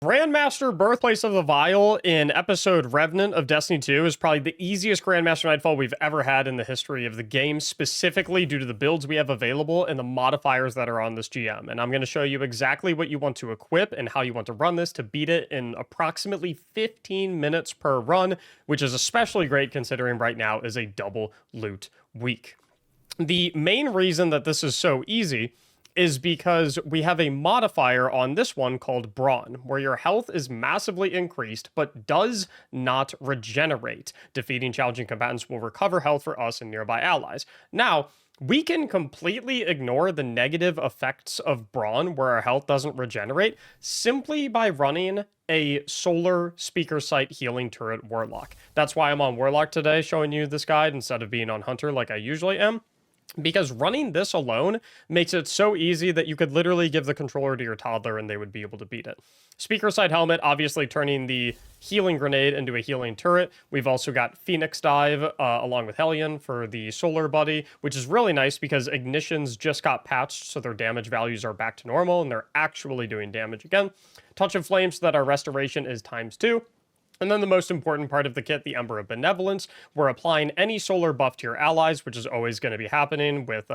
Grandmaster Birthplace of the Vile in episode Revenant of Destiny 2 is probably the easiest Grandmaster Nightfall we've ever had in the history of the game, specifically due to the builds we have available and the modifiers that are on this GM. And I'm going to show you exactly what you want to equip and how you want to run this to beat it in approximately 15 minutes per run, which is especially great considering right now is a double loot week. The main reason that this is so easy is because we have a modifier on this one called Brawn, where your health is massively increased, but does not regenerate. Defeating challenging combatants will recover health for us and nearby allies. Now, we can completely ignore the negative effects of Brawn, where our health doesn't regenerate, simply by running a solar speaker sight healing turret Warlock. That's why I'm on Warlock today, showing you this guide instead of being on Hunter like I usually am. Because running this alone makes it so easy that you could literally give the controller to your toddler and they would be able to beat it. Speaker Sight Helmet, obviously turning the healing grenade into a healing turret. We've also got Phoenix Dive along with Hellion for the Solar Buddy, which is really nice because Ignitions just got patched, so their damage values are back to normal and they're actually doing damage again. Touch of Flame so that our restoration is ×2. And then the most important part of the kit, the Ember of Benevolence. We're applying any solar buff to your allies, which is always going to be happening with,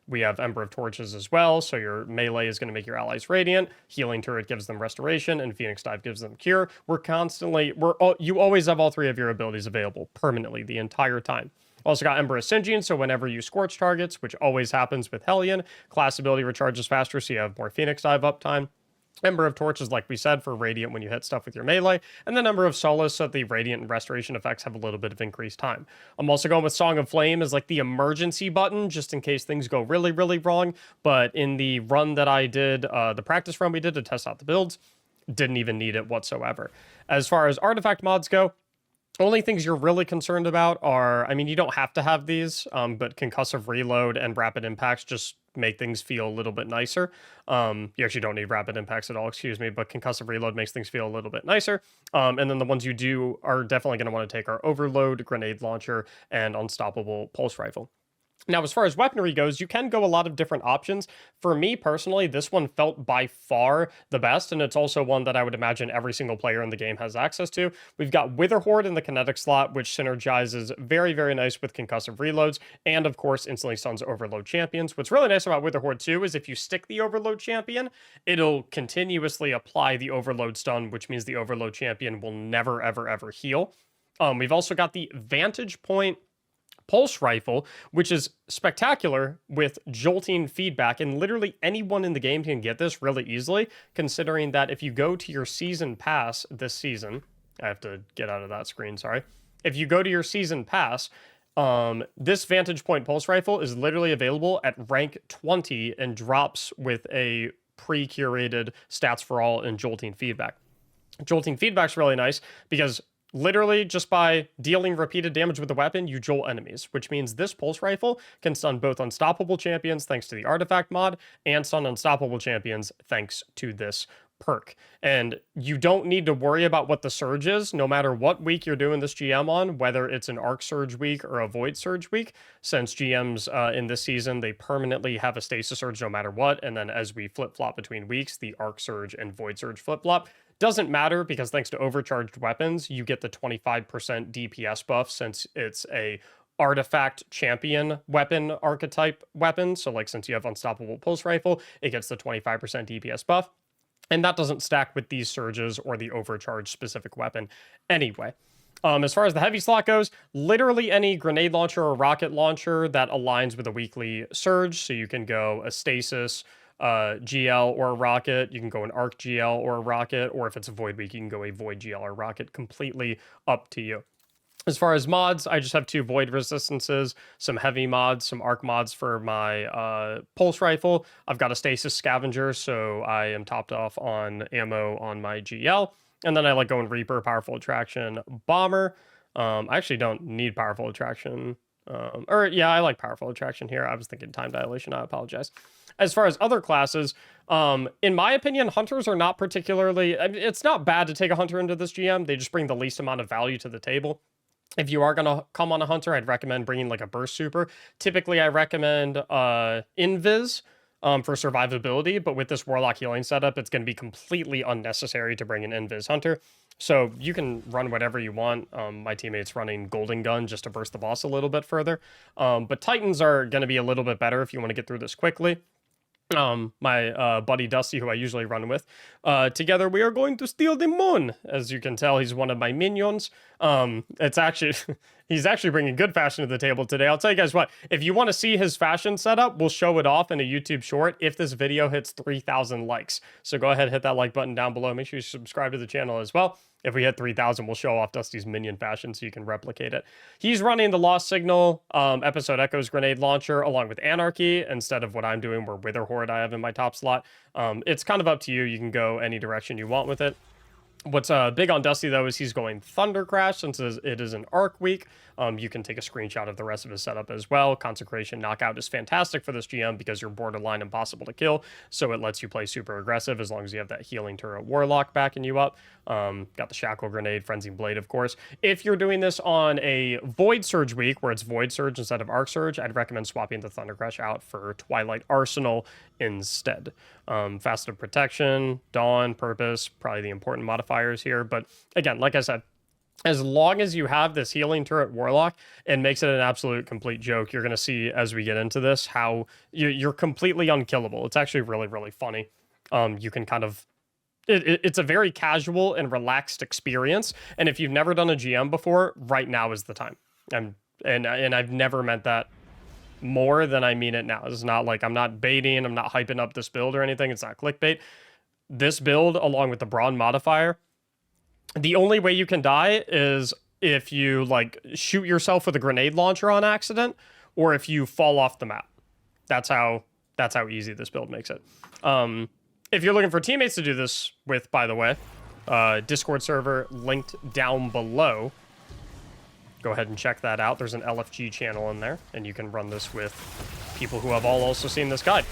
we have Ember of Torches as well, so your melee is going to make your allies radiant, Healing Turret gives them restoration, and Phoenix Dive gives them cure. You always have all three of your abilities available permanently the entire time. Also got Ember of Singeing, so whenever you scorch targets, which always happens with Hellion, class ability recharges faster, so you have more Phoenix Dive uptime. Ember of Torches, like we said, for Radiant when you hit stuff with your melee, and then Ember of Solace so that the Radiant and Restoration effects have a little bit of increased time. I'm also going with Song of Flame as like the emergency button, just in case things go really, really wrong, but in the run that I did, the practice run we did to test out the builds, didn't even need it whatsoever. As far as artifact mods go, only things you're really concerned about are, I mean, you don't have to have these, but concussive reload and rapid impacts just make things feel a little bit nicer. You actually don't need rapid impacts at all, excuse me, but concussive reload makes things feel a little bit nicer. And then the ones you do are definitely going to want to take are Overload, Grenade Launcher, and Unstoppable Pulse Rifle. Now, as far as weaponry goes, you can go a lot of different options. For me, personally, this one felt by far the best, and it's also one that I would imagine every single player in the game has access to. We've got Witherhoard in the kinetic slot, which synergizes very, very nice with concussive reloads, and of course, instantly stuns Overload champions. What's really nice about Witherhoard, too, is if you stick the Overload champion, it'll continuously apply the Overload stun, which means the Overload champion will never, ever, ever heal. We've also got the Vantage Point Pulse Rifle, which is spectacular with jolting feedback, and literally anyone in the game can get this really easily, considering that if you go to your season pass this season, I have to get out of that screen, sorry. If you go to your season pass, this Vantage Point Pulse Rifle is literally available at rank 20 and drops with a pre-curated stats for all and jolting feedback. Jolting feedback's really nice because literally, just by dealing repeated damage with the weapon, you jolt enemies, which means this pulse rifle can stun both unstoppable champions thanks to the artifact mod, and stun unstoppable champions thanks to this perk. And you don't need to worry about what the surge is, no matter what week you're doing this GM on, whether it's an Arc Surge week or a Void Surge week, since GMs in this season, they permanently have a Stasis Surge no matter what, and then as we flip-flop between weeks, the Arc Surge and Void Surge flip-flop. Doesn't matter because thanks to overcharged weapons, you get the 25% DPS buff since it's a artifact champion weapon archetype weapon. So like since you have unstoppable pulse rifle, it gets the 25% DPS buff. And that doesn't stack with these surges or the overcharged specific weapon anyway. As far as the heavy slot goes, literally any grenade launcher or rocket launcher that aligns with a weekly surge. So you can go a stasis, GL or a rocket, you can go an arc GL or a rocket, or if it's a void week, you can go a void GL or rocket, completely up to you. As far as mods, I just have 2 void resistances, some heavy mods, some arc mods for my pulse rifle. I've got a stasis scavenger, so I am topped off on ammo on my GL. And then I like going Reaper, powerful attraction, bomber. I actually don't need powerful attraction. I like powerful attraction here. I was thinking time dilation, I apologize. As far as other classes, in my opinion, hunters are not particularly, it's not bad to take a hunter into this GM. They just bring the least amount of value to the table. If you are going to come on a hunter, I'd recommend bringing like a burst super. Typically, I recommend Invis for survivability, but with this Warlock healing setup, it's going to be completely unnecessary to bring an Invis Hunter. So you can run whatever you want. My teammate's running Golden Gun just to burst the boss a little bit further. But Titans are going to be a little bit better if you want to get through this quickly. My buddy Dusty, who I usually run with, together we are going to steal the moon. As you can tell, he's one of my minions. It's actually he's actually bringing good fashion to the table today. I'll tell you guys what, if you want to see his fashion setup, we'll show it off in a YouTube short if this video hits 3,000 likes. So go ahead, hit that like button down below. Make sure you subscribe to the channel as well. If we hit 3,000, we'll show off Dusty's minion fashion so you can replicate it. He's running the Lost Signal Episode Echoes grenade launcher along with Anarchy instead of what I'm doing where Wither Horde I have in my top slot. It's kind of up to you. You can go any direction you want with it. What's big on Dusty, though, is he's going Thunder Crash since it is an arc week. You can take a screenshot of the rest of his setup as well. Consecration Knockout is fantastic for this GM because you're borderline impossible to kill, so it lets you play super aggressive as long as you have that healing turret Warlock backing you up. Got the Shackle Grenade, Frenzy Blade, of course. If you're doing this on a Void Surge week where it's Void Surge instead of Arc Surge, I'd recommend swapping the Thunder Crash out for Twilight Arsenal instead. Faceted Protection, Dawn, Purpose, probably the important modifiers here. But again, like I said, as long as you have this healing turret Warlock, it makes it an absolute complete joke. You're going to see as we get into this how you're completely unkillable. It's actually really, really funny. You can kind of... It's a very casual and relaxed experience. And if you've never done a GM before, right now is the time. And I've never meant that more than I mean it now. It's not like I'm not baiting, I'm not hyping up this build or anything. It's not clickbait. This build, along with the Brawn modifier, the only way you can die is if you like shoot yourself with a grenade launcher on accident, or if you fall off the map. That's how easy this build makes it. If you're looking for teammates to do this with, by the way, Discord server linked down below. Go ahead and check that out. There's an LFG channel in there, and you can run this with people who have all also seen this guide.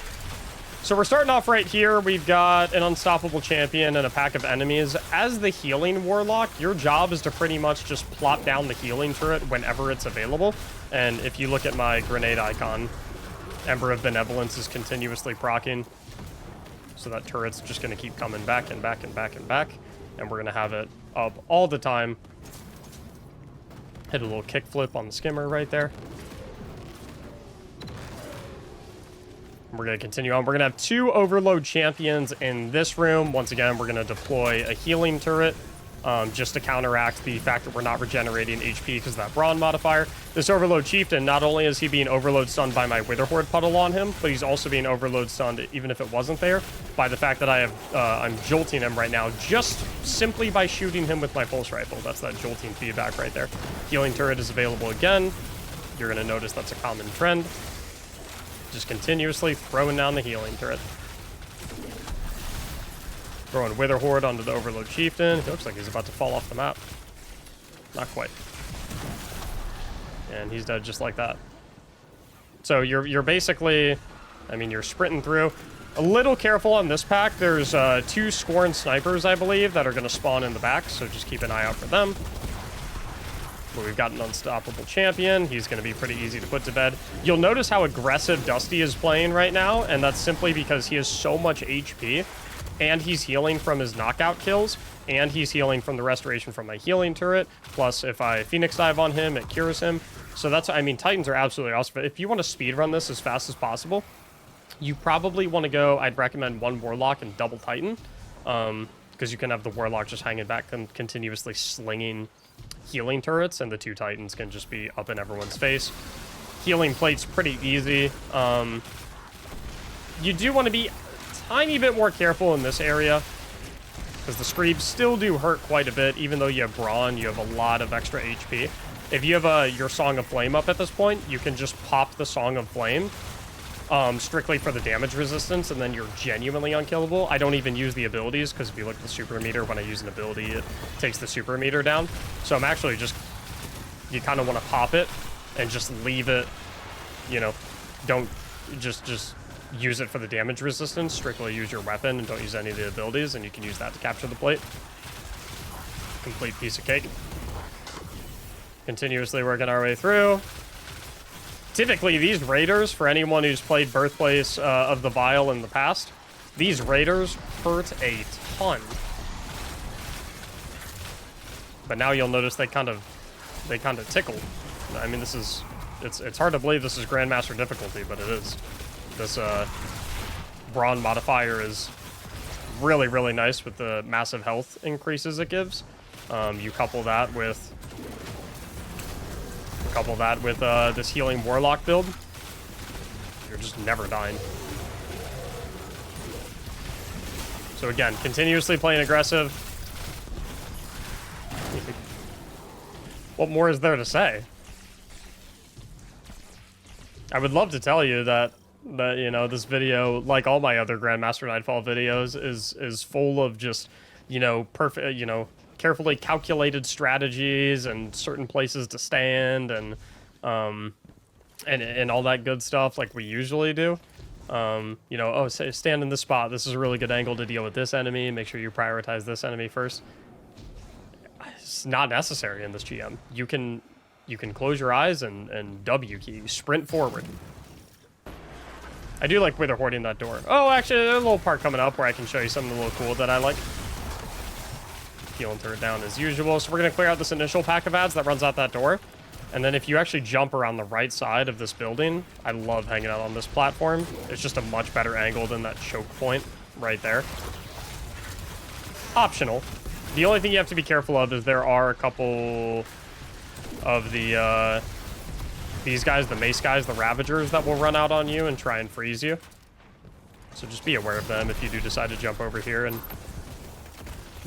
So we're starting off right here. We've got an unstoppable champion and a pack of enemies. As the healing Warlock, your job is to pretty much just plop down the healing turret whenever it's available. And if you look at my grenade icon, Ember of Benevolence is continuously proccing. So that turret's just going to keep coming back and back and back and back. And we're going to have it up all the time. Hit a little kickflip on the skimmer right there. We're going to continue on. We're going to have 2 Overload champions in this room. Once again, we're going to deploy a healing turret just to counteract the fact that we're not regenerating HP because of that Brawn modifier. This Overload Chieftain, not only is he being Overload stunned by my Wither Horde puddle on him, but he's also being Overload stunned, even if it wasn't there, by the fact that I'm jolting him right now just simply by shooting him with my pulse rifle. That's that jolting feedback right there. Healing turret is available again. You're going to notice that's a common trend. Just continuously throwing down the healing turret. Throwing Wither Horde onto the Overload Chieftain. He looks like he's about to fall off the map. Not quite. And he's dead just like that. So you're basically, I mean, you're sprinting through. A little careful on this pack. There's 2 Scorn snipers, I believe, that are going to spawn in the back, so just keep an eye out for them. But we've got an unstoppable champion. He's going to be pretty easy to put to bed. You'll notice how aggressive Dusty is playing right now, and that's simply because he has so much HP, and he's healing from his knockout kills, and he's healing from the restoration from my healing turret. Plus, if I Phoenix Dive on him, it cures him. So that's, I mean, Titans are absolutely awesome. But if you want to speedrun this as fast as possible, you probably want to go, I'd recommend 1 Warlock and double Titan, because you can have the Warlock just hanging back and continuously slinging healing turrets, and the 2 Titans can just be up in everyone's face. Healing plate's pretty easy. You do want to be a tiny bit more careful in this area, because the Screebs still do hurt quite a bit. Even though you have Brawn, you have a lot of extra HP. If you have your Song of Flame up at this point, you can just pop the Song of Flame strictly for the damage resistance, and then you're genuinely unkillable. I don't even use the abilities, because if you look at the super meter, when I use an ability, it takes the super meter down. So I'm actually just, you kind of want to pop it and just leave it, you know, don't just use it for the damage resistance, strictly use your weapon and don't use any of the abilities, and you can use that to capture the plate. Complete piece of cake. Continuously working our way through. typically these raiders, for anyone who's played Birthplace of the Vile in the past, these raiders hurt a ton. But now you'll notice they kind of tickle. I mean, it's hard to believe this is Grandmaster difficulty, but it is. This brawn modifier is really, really nice with the massive health increases it gives. You couple that with this healing warlock build, you're just never dying. So again, continuously playing aggressive. What more is there to say? I would love to tell you that you know, this video, like all my other Grandmaster Nightfall videos, is full of just, you know, perfect, you know, carefully calculated strategies and certain places to stand and all that good stuff like we usually do. You know, oh, say stand in this spot. This is a really good angle to deal with this enemy. Make sure you prioritize this enemy first. It's not necessary in this GM. You can close your eyes and W key, sprint forward. I do like wither hoarding that door. Oh, actually, there's a little part coming up where I can show you something a little cool that I like. Healing turret down as usual. So we're going to clear out this initial pack of ads that runs out that door. And then if you actually jump around the right side of this building, I love hanging out on this platform. It's just a much better angle than that choke point right there. Optional. The only thing you have to be careful of is there are a couple of the, these guys, the mace guys, the Ravagers, that will run out on you and try and freeze you. So just be aware of them if you do decide to jump over here and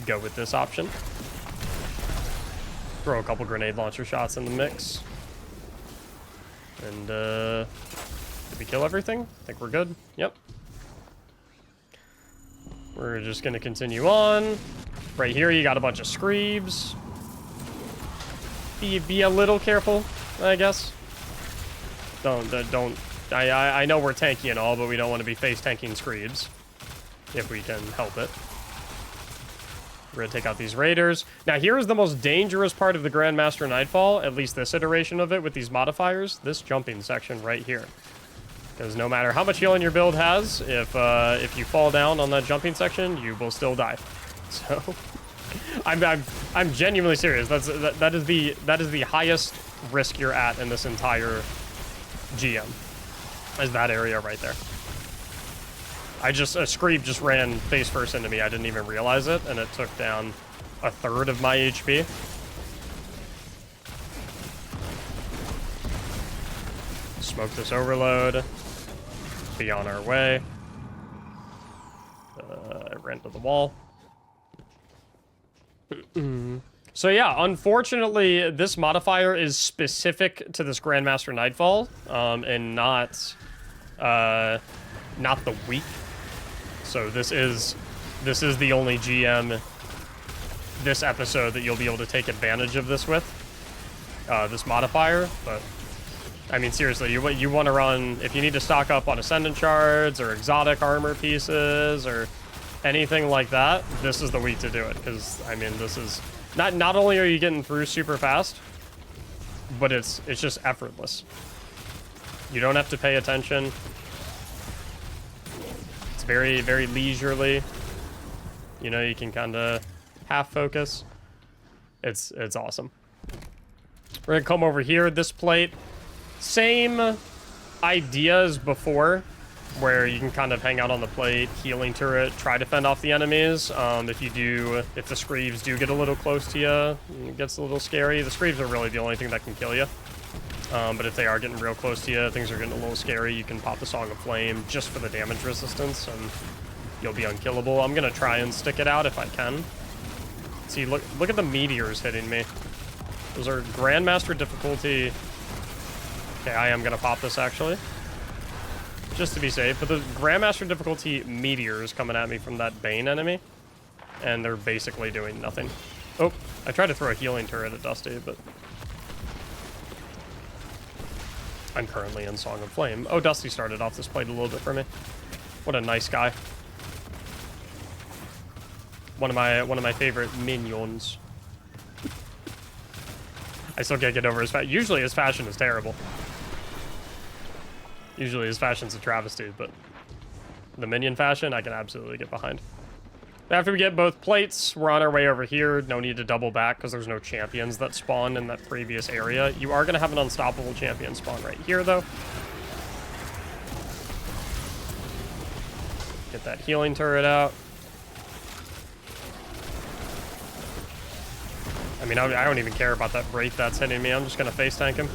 go with this option. Throw a couple grenade launcher shots in the mix. And, did we kill everything? I think we're good. Yep. We're just gonna continue on. Right here, you got a bunch of Screebs. Be a little careful, I guess. Don't. I know we're tanky and all, but we don't want to be face tanking Screebs if we can help it. We're gonna take out these raiders. Now, here is the most dangerous part of the Grandmaster Nightfall, at least this iteration of it with these modifiers, this jumping section right here. Because no matter how much healing your build has, if you fall down on that jumping section, you will still die. So, I'm genuinely serious. That is the highest risk you're at in this entire GM, is that area right there. A Screeb just ran face first into me. I didn't even realize it, and it took down a third of my HP. Smoke this overload. Be on our way. I ran to the wall. So yeah, unfortunately, this modifier is specific to this Grandmaster Nightfall, and not the weak. So this is the only GM this episode that you'll be able to take advantage of this with, this modifier. But I mean, seriously, you want to run, if you need to stock up on Ascendant shards or exotic armor pieces or anything like that, this is the week to do it. Because I mean, this is not only are you getting through super fast, but it's just effortless. You don't have to pay attention. It's very, very leisurely. You know, you can kind of half focus. It's awesome. We're gonna come over here, this plate. Same idea as before, where you can kind of hang out on the plate, healing turret, try to fend off the enemies. If the Screeves do get a little close to you, it gets a little scary. The Screeves are really the only thing that can kill you. But if they are getting real close to you, things are getting a little scary, you can pop the Song of Flame just for the damage resistance, and you'll be unkillable. I'm gonna try and stick it out if I can. See, look at the meteors hitting me. Those are Grandmaster difficulty. Okay, I am gonna pop this actually, just to be safe. But the Grandmaster difficulty meteors coming at me from that Bane enemy, and they're basically doing nothing. Oh, I tried to throw a healing turret at Dusty, but I'm currently in Song of Flame. Oh, Dusty started off this plate a little bit for me. What a nice guy. One of my favorite minions. I still can't get over his fashion. Usually his fashion is terrible. Usually his fashion's a travesty, but the minion fashion, I can absolutely get behind. After we get both plates, we're on our way over here. No need to double back because there's no champions that spawn in that previous area. You are going to have an unstoppable champion spawn right here, though. Get that healing turret out. I mean, I don't even care about that Wraith that's hitting me. I'm just going to face tank him.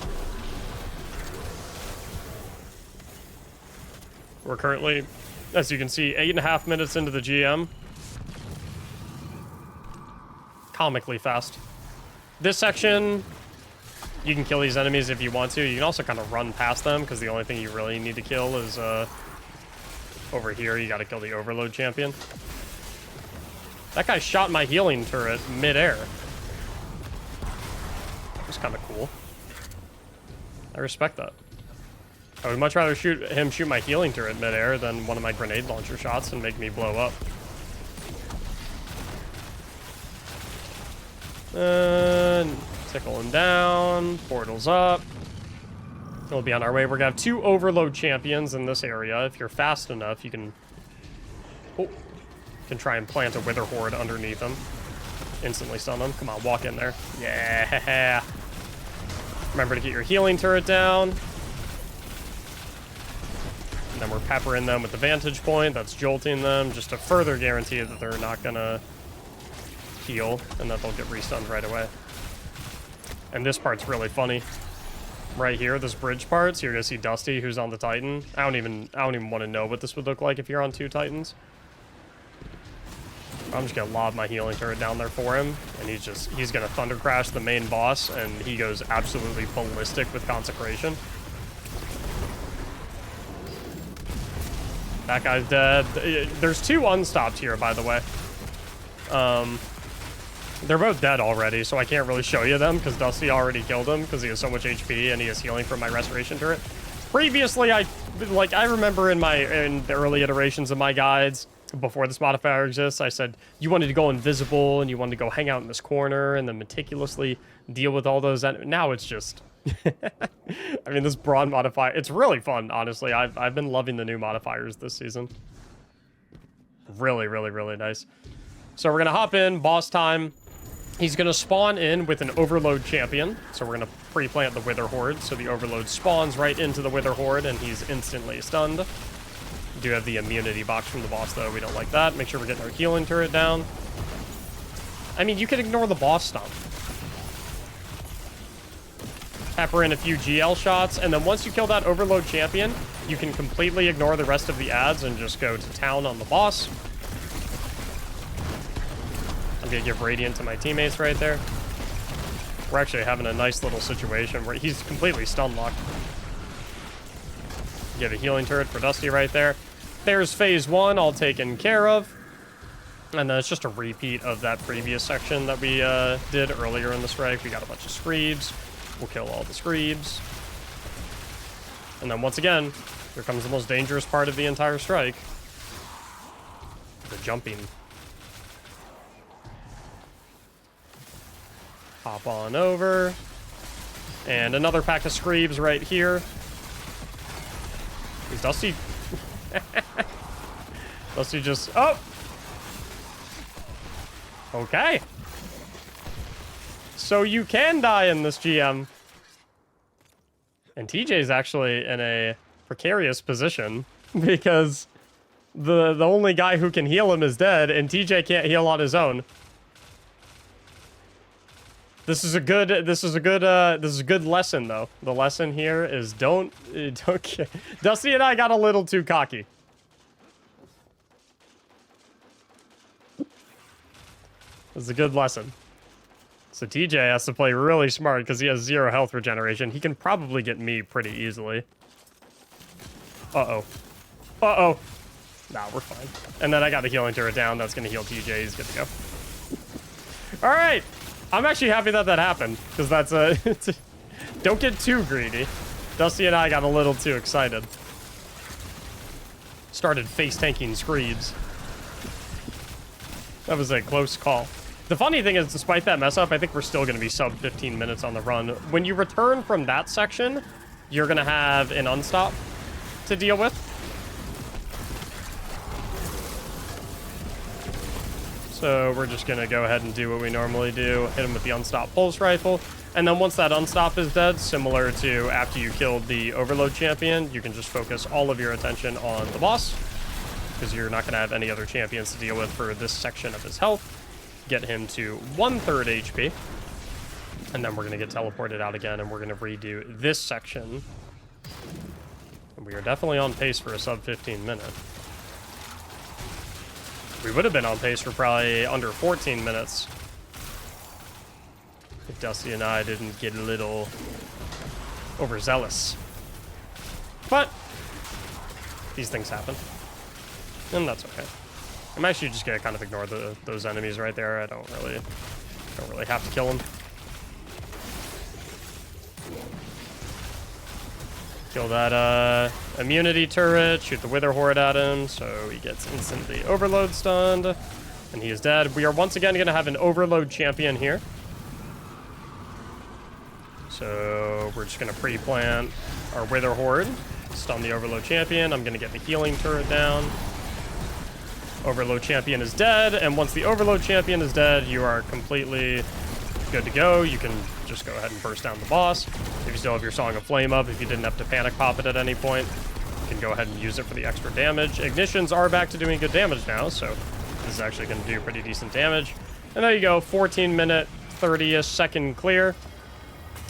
We're currently, as you can see, 8.5 minutes into the GM. Comically fast. This section, you can kill these enemies if you want to. You can also kind of run past them because the only thing you really need to kill is over here. You got to kill the Overload champion. That guy shot my healing turret mid-air. That's kind of cool. I respect that. I would much rather shoot my healing turret mid-air than one of my grenade launcher shots and make me blow up. Tickle him down. Portals up. We'll be on our way. We're gonna have 2 Overload champions in this area. If you're fast enough, you can... Oh. You can try and plant a Wither Horde underneath them. Instantly stun them. Come on, walk in there. Yeah. Remember to get your healing turret down. And then we're peppering them with the vantage point. That's jolting them just to further guarantee that they're not gonna heal and that they'll get restunned right away. And this part's really funny. Right here, this bridge part, so you're gonna see Dusty, who's on the Titan. I don't even want to know what this would look like if you're on 2 Titans. I'm just gonna lob my healing turret down there for him, and he's gonna thunder crash the main boss, and he goes absolutely ballistic with consecration. That guy's dead. There's 2 unstopped here, by the way. They're both dead already, so I can't really show you them because Dusty already killed him because he has so much HP and he is healing from my restoration turret. Previously, I remember in the early iterations of my guides, before this modifier exists, I said you wanted to go invisible and you wanted to go hang out in this corner and then meticulously deal with all those. Now it's just... I mean, this brawn modifier, it's really fun, honestly. I've been loving the new modifiers this season. Really, really, really nice. So we're going to hop in, boss time. He's going to spawn in with an Overload champion. So we're going to pre-plant the Wither Horde. So the Overload spawns right into the Wither Horde and he's instantly stunned. We do have the immunity box from the boss, though. We don't like that. Make sure we're getting our healing turret down. I mean, you can ignore the boss stomp. Pepper in a few GL shots, and then once you kill that Overload champion, you can completely ignore the rest of the ads and just go to town on the boss. I'm gonna give Radiant to my teammates right there. We're actually having a nice little situation where he's completely stun locked. Get a healing turret for Dusty right there. There's phase 1 all taken care of. And then it's just a repeat of that previous section that we did earlier in the strike. We got a bunch of Screebs. We'll kill all the Screebs. And then once again, here comes the most dangerous part of the entire strike. The jumping. Hop on over. And another pack of Screebs right here. Is Dusty... Dusty just... Oh! Okay. So you can die in this GM. And TJ's actually in a precarious position because the only guy who can heal him is dead and TJ can't heal on his own. This is a good lesson though. The lesson here is don't Dusty and I got a little too cocky. This is a good lesson. So TJ has to play really smart because he has 0 health regeneration. He can probably get me pretty easily. Uh-oh. Uh-oh. Nah, we're fine. And then I got the healing turret down. That's going to heal TJ. He's good to go. All right. I'm actually happy that that happened because that's a... Don't get too greedy. Dusty and I got a little too excited. Started face-tanking Screebs. That was a close call. The funny thing is, despite that mess up, I think we're still going to be sub 15 minutes on the run. When you return from that section, you're going to have an unstop. to deal with. So we're just going to go ahead and do what we normally do. Hit him with the Unstop Pulse Rifle. And then once that Unstop is dead, similar to after you killed the Overload champion, you can just focus all of your attention on the boss, because you're not going to have any other champions to deal with for this section of his health. Get him to 1/3 HP. And then we're going to get teleported out again, and we're going to redo this section. And we are definitely on pace for a sub 15 minute. We would have been on pace for probably under 14 minutes if Dusty and I didn't get a little overzealous. But these things happen, and that's okay. I'm actually just gonna kind of ignore those enemies right there. I don't really have to kill them. Kill that immunity turret, shoot the Wither Horde at him, so he gets instantly Overload stunned, and he is dead. We are once again going to have an Overload champion here. So we're just going to pre-plant our Wither Horde, stun the Overload champion. I'm going to get the healing turret down. Overload champion is dead, and once the Overload champion is dead, you are completely good to go. You can just go ahead and burst down the boss. If you still have your Song of Flame up, if you didn't have to panic pop it at any point, you can go ahead and use it for the extra damage. Ignitions are back to doing good damage now, so this is actually going to do pretty decent damage. And there you go, 14-minute, 30-ish second clear.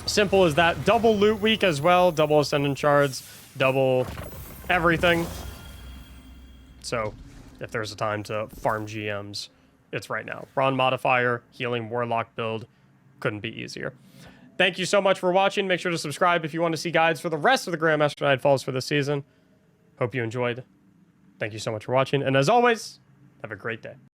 Simple as that. Double loot week as well, double Ascendant Shards, double everything. So if there's a time to farm GMs, it's right now. Brawn modifier, healing Warlock build, couldn't be easier. Thank you so much for watching. Make sure to subscribe if you want to see guides for the rest of the Grandmaster Nightfalls for this season. Hope you enjoyed. Thank you so much for watching. And as always, have a great day.